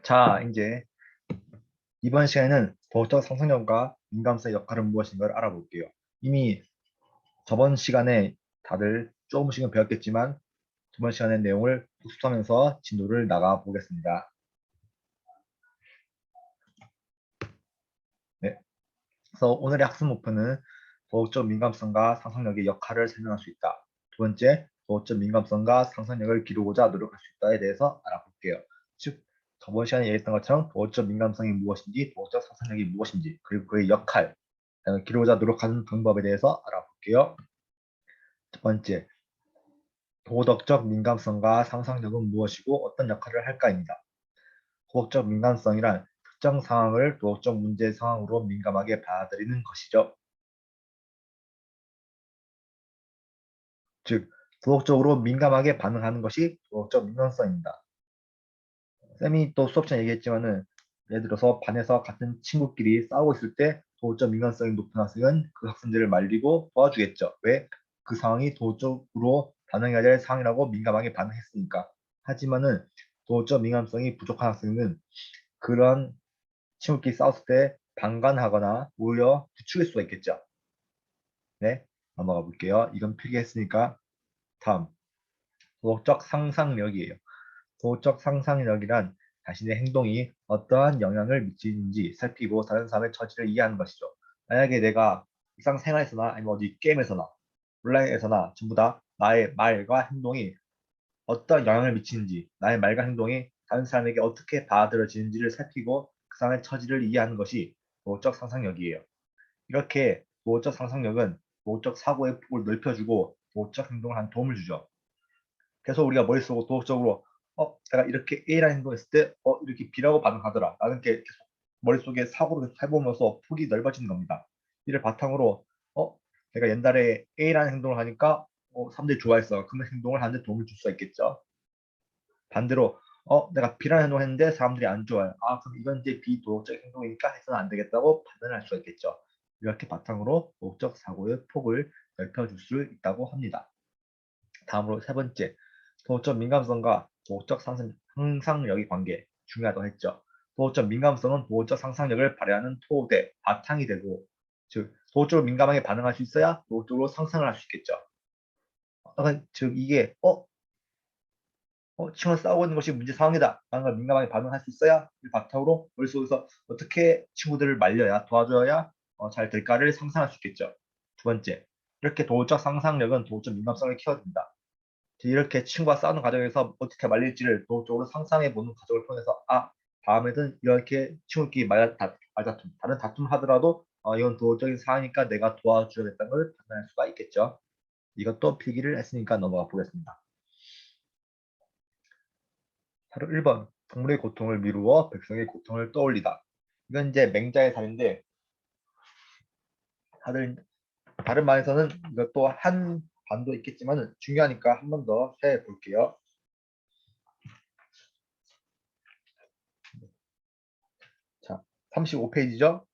자, 이제 이번 시간에는 도덕적 상상력과 민감성의 역할은 무엇인가를 알아볼게요. 이미 저번 시간에 다들 조금씩은 배웠겠지만 저번 시간의 내용을 복습하면서 진도를 나가 보겠습니다. 네. 그래서 오늘의 학습 목표는 도덕적 민감성과 상상력의 역할을 설명할 수 있다. 두 번째, 도덕적 민감성과 상상력을 기르고자 노력할 수 있다에 대해서 알아볼게요. 즉, 저번 시간에 얘기했던 것처럼 도덕적 민감성이 무엇인지, 도덕적 상상력이 무엇인지, 그리고 그의 역할, 기르고자 노력하는 방법에 대해서 알아볼게요. 첫 번째, 도덕적 민감성과 상상력은 무엇이고 어떤 역할을 할까입니다. 도덕적 민감성이란 특정 상황을 도덕적 문제 상황으로 민감하게 받아들이는 것이죠. 즉, 도덕적으로 민감하게 반응하는 것이 도덕적 민감성입니다. 쌤이 또 수업 전에 얘기했지만은 예를 들어서 반에서 같은 친구끼리 싸우고 있을 때 도덕적 민감성이 높은 학생은 그 학생들을 말리고 도와주겠죠. 왜? 그 상황이 도덕적으로 반응해야 될 상황이라고 민감하게 반응했으니까. 하지만은 도덕적 민감성이 부족한 학생은 그런 친구끼리 싸웠을 때 방관하거나 오히려 부추길 수가 있겠죠. 네, 넘어가 볼게요. 이건 필기했으니까 다음 도덕적 상상력이에요. 도덕적 상상력이란 자신의 행동이 어떠한 영향을 미치는지 살피고 다른 사람의 처지를 이해하는 것이죠. 만약에 내가 일상생활에서나 아니면 어디 게임에서나 온라인에서나 전부 다 나의 말과 행동이 어떤 영향을 미치는지, 나의 말과 행동이 다른 사람에게 어떻게 받아들여지는지를 살피고 그 사람의 처지를 이해하는 것이 도덕적 상상력이에요. 이렇게 도덕적 상상력은 도덕적 사고의 폭을 넓혀주고 도덕적 행동을 한 도움을 주죠. 그래서 우리가 머릿속으로 도덕적으로 내가 이렇게 A라는 행동했을 때 이렇게 B라고 반응하더라 라는 게 계속 머릿속에 사고를 해보면서 폭이 넓어지는 겁니다. 이를 바탕으로 내가 옛날에 A라는 행동을 하니까 사람들이 좋아했어. 그런 행동을 하는데 도움을 줄 수가 있겠죠. 반대로 내가 B라는 행동을 했는데 사람들이 안 좋아요. 아, 그럼 이건 이제 비도덕적 행동이니까 해서는 안 되겠다고 판단할 수가 있겠죠. 이렇게 바탕으로 도덕적 사고의 폭을 넓혀줄 수 있다고 합니다. 다음으로 세 번째, 도덕적 민감성과 도덕적 상상력의 관계 중요하다고 했죠. 도덕적 민감성은 도덕적 상상력을 발휘하는 토대, 바탕이 되고, 즉 도덕적으로 민감하게 반응할 수 있어야 도덕적으로 상상을 할 수 있겠죠. 즉 이게 친구와 싸우고 있는 것이 문제 상황이다 라는 걸 민감하게 반응할 수 있어야 이 바탕으로 머릿속에서 어떻게 친구들을 말려야 도와줘야 잘 될까를 상상할 수 있겠죠. 두 번째, 이렇게 도덕적 상상력은 도덕적 민감성을 키워줍니다. 이렇게 친구와 싸우는 과정에서 어떻게 말릴지를 도덕적으로 상상해 보는 과정을 통해서 다음에는 이렇게 친구끼리 말다툼, 다른 다툼을 하더라도 이건 도덕적인 상황이니까 내가 도와줘야겠다는 걸 판단할 수가 있겠죠. 이것도 필기를 했으니까 넘어가 보겠습니다. 바로 1번 동물의 고통을 미루어 백성의 고통을 떠올리다. 이건 이제 맹자의 사인데 다들 다른 말에서는 이것도 한 반도 있겠지만 중요하니까 한 번 더 해볼게요. 자, 35페이지죠.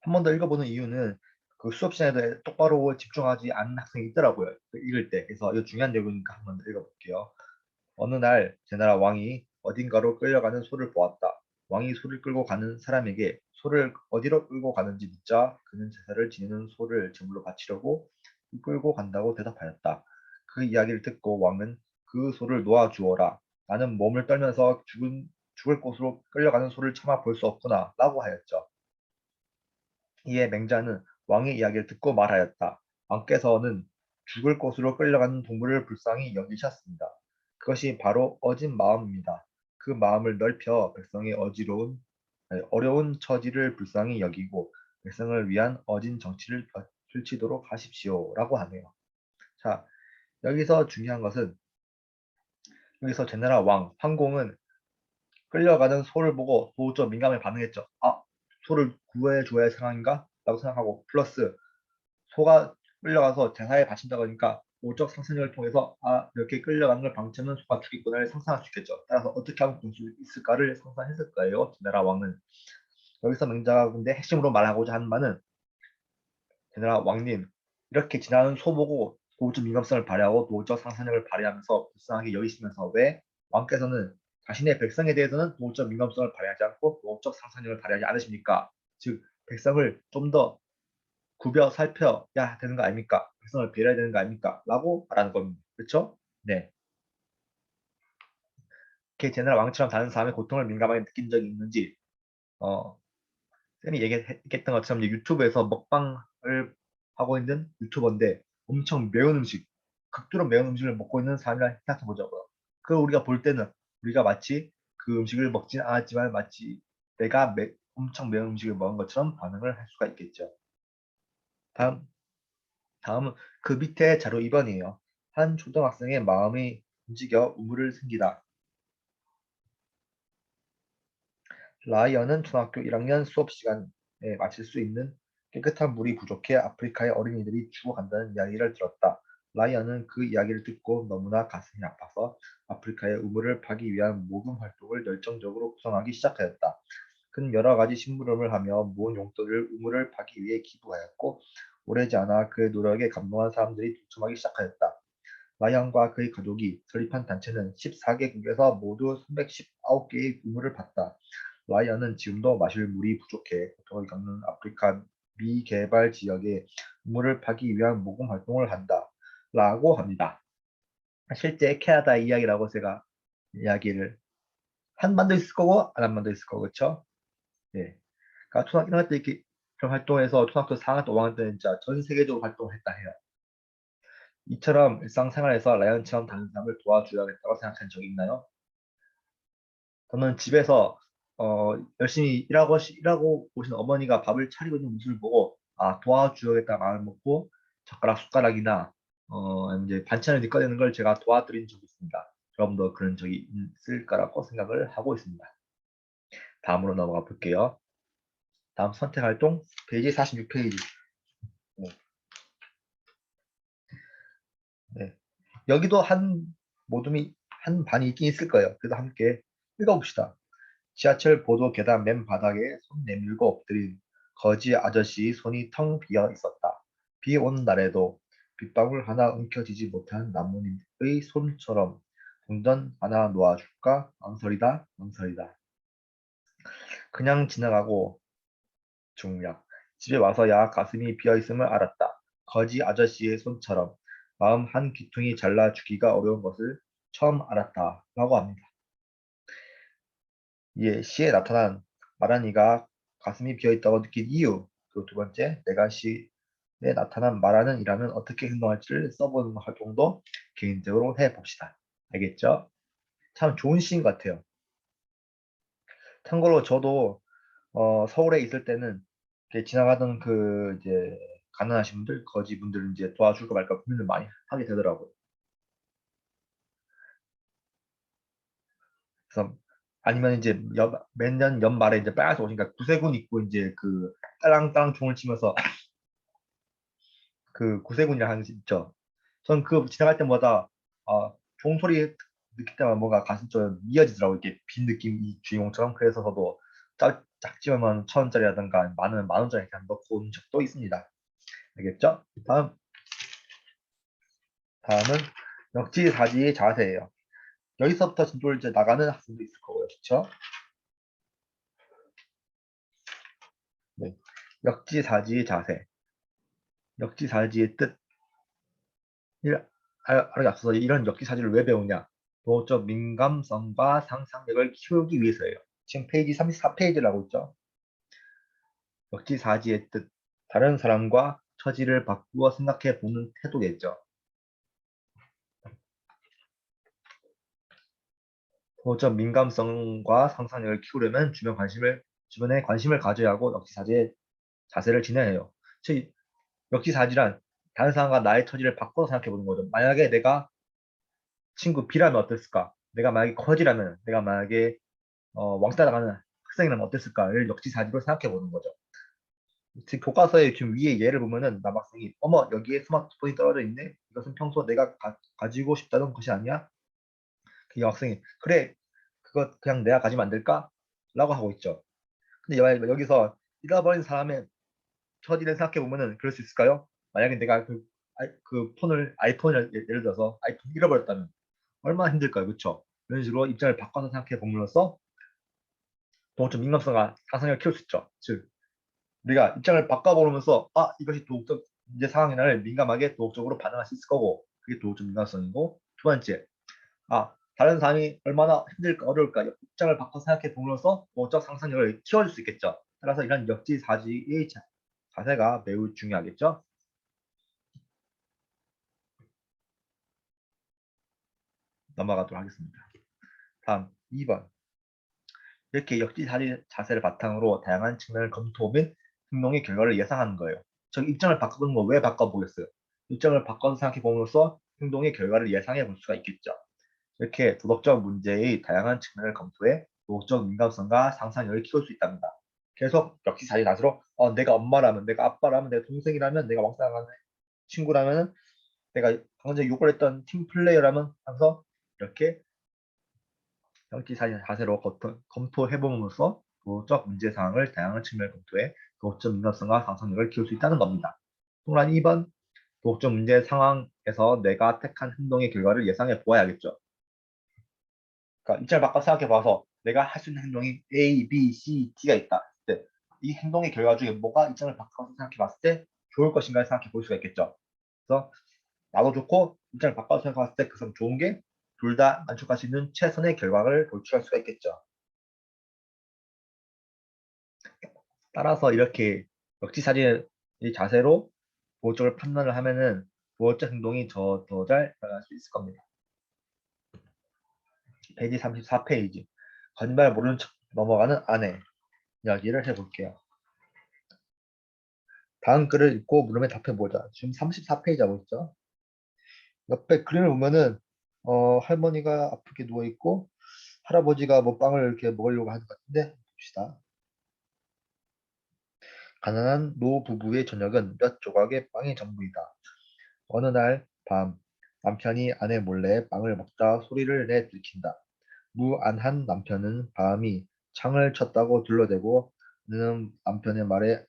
한 번 더 읽어보는 이유는 그 수업 시간에도 똑바로 집중하지 않는 학생이 있더라고요. 읽을 때. 그래서 이거 중요한 내용이니까 한 번 더 읽어볼게요. 어느 날 제나라 왕이 어딘가로 끌려가는 소를 보았다. 왕이 소를 끌고 가는 사람에게 소를 어디로 끌고 가는지 묻자 그는 제사를 지내는 소를 제물로 바치려고 끌고 간다고 대답하였다. 그 이야기를 듣고 왕은 그 소를 놓아 주어라. 나는 몸을 떨면서 죽을 곳으로 끌려가는 소를 참아 볼 수 없구나 라고 하였죠. 이에 맹자는 왕의 이야기를 듣고 말하였다. 왕께서는 죽을 곳으로 끌려가는 동물을 불쌍히 여기셨습니다. 그것이 바로 어진 마음입니다. 그 마음을 넓혀 백성의 어려운 처지를 불쌍히 여기고 백성을 위한 어진 정치를 펼치도록 하십시오. 라고 하네요. 자, 여기서 중요한 것은 여기서 제나라 왕, 황공은 끌려가는 소를 보고 도적 민감하게 반응했죠. 소를 구해줘야 할 상황인가? 라고 생각하고 플러스 소가 끌려가서 제사에 바친다고 하니까 오적 상상력을 통해서 이렇게 끌려가는 걸 방치하면 소가 죽겠구나를 상상할 수 있겠죠. 따라서 어떻게 하면 볼 수 있을까를 상상했을 거예요. 제나라 왕은. 여기서 맹자가 근데 핵심으로 말하고자 하는 바는 제나라 왕님 이렇게 지나는 소 보고 도덕적 민감성을 발휘하고 도덕적 상상력을 발휘하면서 불쌍하게 여기시면서 왜 왕께서는 자신의 백성에 대해서는 도덕적 민감성을 발휘하지 않고 도덕적 상상력을 발휘하지 않으십니까? 즉 백성을 좀 더 구벼 살펴야 되는 거 아닙니까? 백성을 배려해야 되는 거 아닙니까? 라고 말하는 겁니다. 그렇죠? 네. 이렇게 제나라 왕처럼 다른 사람의 고통을 민감하게 느낀 적이 있는지 어, 쌤이 얘기했던 것처럼 이제 유튜브에서 먹방을 하고 있는 유튜버인데 엄청 매운 음식, 극도로 매운 음식을 먹고 있는 사람이라 생각해 보자고요. 그 우리가 볼 때는 우리가 마치 그 음식을 먹진 않았지만 마치 내가 엄청 매운 음식을 먹은 것처럼 반응을 할 수가 있겠죠. 다음, 다음은 그 밑에 자료 2번이에요. 한 초등학생의 마음이 움직여 우물을 생기다. 라이언은 초등학교 1학년 수업 시간에 마실 수 있는 깨끗한 물이 부족해 아프리카의 어린이들이 죽어간다는 이야기를 들었다. 라이언은 그 이야기를 듣고 너무나 가슴이 아파서 아프리카의 우물을 파기 위한 모금 활동을 열정적으로 구성하기 시작하였다. 그는 여러 가지 심부름을 하며 모은 용돈을 우물을 파기 위해 기부하였고 오래지 않아 그의 노력에 감동한 사람들이 동참하기 시작하였다. 라이언과 그의 가족이 설립한 단체는 14개국에서 모두 319개의 우물을 팠다. 라이언은 지금도 마실 물이 부족해 고통을 겪는 아프리카 미개발 지역에 우물을 파기 위한 모금 활동을 한다. 라고 합니다. 실제 캐나다 이야기라고 제가 이야기를 한 반도 있을 거고 안 한 반도 있을 거고 그렇죠? 예. 그러니까 초등학교 1학년 때 이렇게 그런 활동해서 초등학교 4학년 때 5학년 때는 진짜 전 세계적으로 활동을 했다 해요. 이처럼 일상생활에서 라이언처럼 다른 사람을 도와줘야겠다고 생각한 적이 있나요? 저는 집에서 열심히 일하고 오신 어머니가 밥을 차리고 있는 모습을 보고 아 도와줘야겠다 마음을 먹고 젓가락 숟가락이나 이제 반찬을 꺼내는 걸 제가 도와드린 적이 있습니다. 여러분도 그런 적이 있을 거라고 생각을 하고 있습니다. 다음으로 넘어가 볼게요. 다음 선택 활동 페이지 46페이지. 네. 네. 여기도 한 모둠이 한 반이 있긴 있을 거예요. 그래도 함께 읽어봅시다. 지하철 보도 계단 맨 바닥에 손 내밀고 엎드린 거지 아저씨 손이 텅 비어 있었다. 비 오는 날에도 빗방울 하나 움켜쥐지 못한 나뭇잎의 손처럼 동전 하나 놓아줄까? 망설이다, 망설이다. 그냥 지나가고 중략. 집에 와서야 가슴이 비어 있음을 알았다. 거지 아저씨의 손처럼 마음 한 귀퉁이 잘라주기가 어려운 것을 처음 알았다. 라고 합니다. 이에 시에 나타난 마라니가 가슴이 비어있다고 느낀 이유, 그리고 두 번째, 내가 시에 나타난 마라는 이라면 어떻게 행동할지를 써보는 활동도 개인적으로 해봅시다. 알겠죠? 참 좋은 시인 같아요. 참고로 저도 서울에 있을 때는 이렇게 지나가던 그 이제 가난하신 분들, 거지 분들 이제 도와줄까 말까 고민을 많이 하게 되더라고요. 그래서 아니면 이제 매년 연말에 이제 빨간색 옷이니까 구세군 입고 이제 그 딸랑딸랑 종을 치면서 그 구세군이라 하는 게 있죠. 전 그 지나갈 때마다 종소리 느낄 때마다 뭔가 가슴 좀 미어지더라고요. 이렇게 빈 느낌 이 주인공처럼. 그래서 저도 작지만 1,000원짜리라든가 많으면 10,000원짜리 그냥 넣고 온 적도 있습니다. 알겠죠? 다음은 역지사지의 자세예요. 여기서부터 진도를 이제 나가는 학생도 있을 거고요. 그렇죠? 네. 역지사지의 자세. 역지사지의 뜻. 알기 앞서서 이런 역지사지를 왜 배우냐? 도적 민감성과 상상력을 키우기 위해서예요. 지금 페이지 34페이지라고 있죠. 역지사지의 뜻. 다른 사람과 처지를 바꾸어 생각해 보는 태도겠죠. 도적 민감성과 상상력을 키우려면 주변에 관심을 가져야 하고 역지사지의 자세를 지내야 해요. 즉, 역지사지란 다른 사람과 나의 처지를 바꿔 생각해 보는 거죠. 만약에 내가 친구 B라면 어땠을까? 내가 만약에 거지라면, 내가 만약에 왕따 당하는 학생이라면 어땠을까를 역지사지로 생각해 보는 거죠. 즉 교과서에 지금 위에 예를 보면은 남학생이 어머 여기에 스마트폰이 떨어져 있네. 이것은 평소 내가 가지고 싶다던 것이 아니야. 그 여학생이 그래 그거 그냥 내가 가지면 안 될까? 라고 하고 있죠. 근데 여기서 잃어버린 사람의 처지를 생각해 보면은 그럴 수 있을까요? 만약에 내가 그 그 아이폰을 예를 들어서 아이폰 잃어버렸다면 얼마나 힘들까요, 그렇죠? 이런 식으로 입장을 바꿔서 생각해 봄으로써 도덕적 민감성과 상상력을 키울 수 있죠. 즉 우리가 입장을 바꿔보면서 이것이 도덕적 문제 상황이나를 민감하게 도덕적으로 반응할 수 있을 거고 그게 도덕적 민감성이고 두 번째 다른 사람이 얼마나 힘들까 어려울까 입장을 바꿔 생각해 보면서 도덕적 상상력을 키워줄 수 있겠죠. 따라서 이런 역지사지의 자세가 매우 중요하겠죠. 넘어가도록 하겠습니다. 다음 2번. 이렇게 역지사지 자세를 바탕으로 다양한 측면을 검토하면 행동의 결과를 예상하는 거예요. 즉 입장을 바꾸는 거 왜 바꿔보겠어요? 입장을 바꿔서 생각해 봄으로써 행동의 결과를 예상해 볼 수가 있겠죠. 이렇게 도덕적 문제의 다양한 측면을 검토해 도덕적 민감성과 상상력을 키울 수 있답니다. 계속 역지사지 자세로 내가 엄마라면, 내가 아빠라면, 내가 동생이라면, 내가 왕따하는 친구라면, 내가 강제 욕을 했던 팀 플레이어라면 하면서 이렇게 역지사지 자세로 검토해봄으로써 도덕적 문제 사항을 다양한 측면을 검토해 도덕적 민감성과 상상력을 키울 수 있다는 겁니다. 또한 2번 도덕적 문제 상황에서 내가 택한 행동의 결과를 예상해 보아야겠죠. 그러니까 입장을 바꿔 생각해 봐서 내가 할 수 있는 행동이 A, B, C, D가 있다. 이 행동의 결과 중에 뭐가 입장을 바꿔서 생각해 봤을 때 좋을 것인가 생각해 볼 수가 있겠죠. 그래서 나도 좋고 입장을 바꿔서 생각해 봤을 때 그것은 좋은 게 둘 다 만족할 수 있는 최선의 결과를 도출할 수가 있겠죠. 따라서 이렇게 역지사지의 자세로 도덕적을 판단을 하면은 도덕적 행동이 더 잘 일어날 수 있을 겁니다. 페이지 34페이지. 거짓말 모르는 척 넘어가는 아내 이야기를 해볼게요. 다음 글을 읽고 물음에 답해보자. 지금 34페이지 하고 있죠. 옆에 그림을 보면은 할머니가 아프게 누워있고 할아버지가 뭐 빵을 이렇게 먹으려고 하는 것 같은데 봅시다. 가난한 노부부의 저녁은 몇 조각의 빵이 전부이다. 어느 날 밤 남편이 아내 몰래 빵을 먹다 소리를 내 들킨다. 무안한 남편은 밤이 창을 쳤다고 둘러대고 아내는 남편의 말에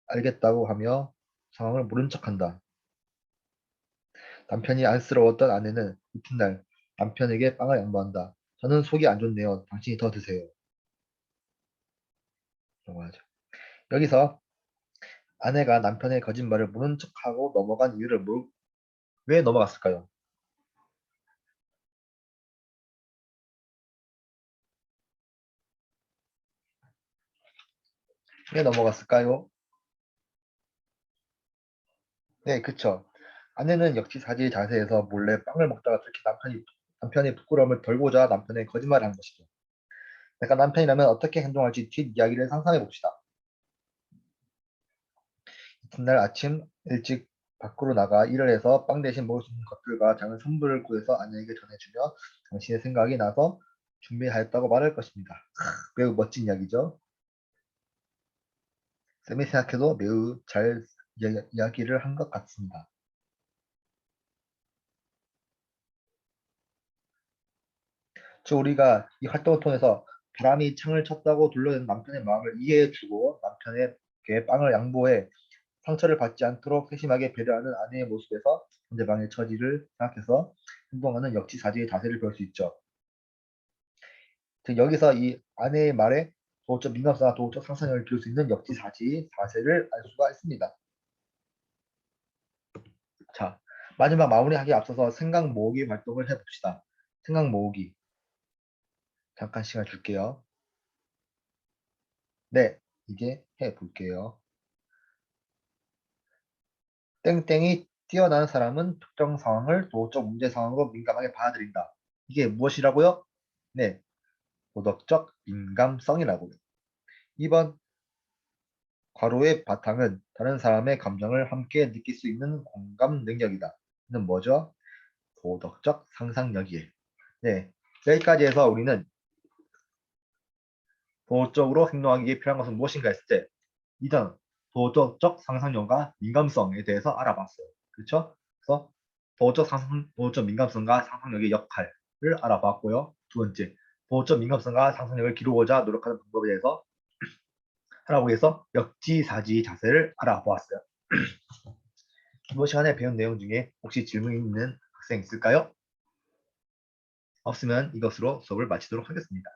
알겠다고 하며 상황을 모른 척한다. 남편이 안쓰러웠던 아내는 이튿날 남편에게 빵을 양보한다. 저는 속이 안 좋네요. 당신이 더 드세요. 라고 하죠. 여기서 아내가 남편의 거짓말을 모른 척하고 넘어간 이유를 왜 넘어갔을까요? 왜 넘어갔을까요? 네, 그쵸. 아내는 역지사지 자세에서 몰래 빵을 먹다가 그렇게 남편의 부끄러움을 덜고자 남편의 거짓말을 한 것이죠. 내가 남편이라면 어떻게 행동할지 뒷이야기를 상상해 봅시다. 이튿날 아침 일찍 밖으로 나가 일을 해서 빵 대신 먹을 수 있는 것들과 작은 선물을 구해서 아내에게 전해주며 당신의 생각이 나서 준비하였다고 말할 것입니다. 매우 멋진 이야기죠. 쌤이 생각해도 매우 잘 이야기를 한 것 같습니다. 즉 우리가 이 활동을 통해서 바람이 창을 쳤다고 둘러댄 남편의 마음을 이해해주고 남편에게 빵을 양보해 상처를 받지 않도록 세심하게 배려하는 아내의 모습에서 상대방의 처지를 생각해서 행동하는 역지사지의 자세를 배울 수 있죠. 즉 여기서 이 아내의 말에 도덕적 민감성과 도덕적 상상력을 기울 수 있는 역지사지 자세를 알 수가 있습니다. 자, 마지막 마무리하기에 앞서서 생각 모으기 활동을 해봅시다. 생각 모으기. 잠깐 시간 줄게요. 네, 이제 해볼게요. 땡땡이 뛰어난 사람은 특정 상황을 도덕적 문제 상황으로 민감하게 받아들인다. 이게 무엇이라고요? 네, 도덕적 민감성이라고요. 2번 괄호의 바탕은 다른 사람의 감정을 함께 느낄 수 있는 공감 능력이다. 이는 뭐죠? 도덕적 상상력이에요. 네, 여기까지 해서 우리는 도덕적으로 행동하기에 필요한 것은 무엇인가 했을 때 이전 도덕적 상상력과 민감성에 대해서 알아봤어요. 그렇죠? 그래서 도덕적 민감성과 상상력의 역할을 알아봤고요. 두 번째, 도덕적 민감성과 상상력을 기르고자 노력하는 방법에 대해서 알아보기 위해서 역지사지 자세를 알아보았어요. 이번 시간에 배운 내용 중에 혹시 질문 있는 학생 있을까요? 없으면 이것으로 수업을 마치도록 하겠습니다.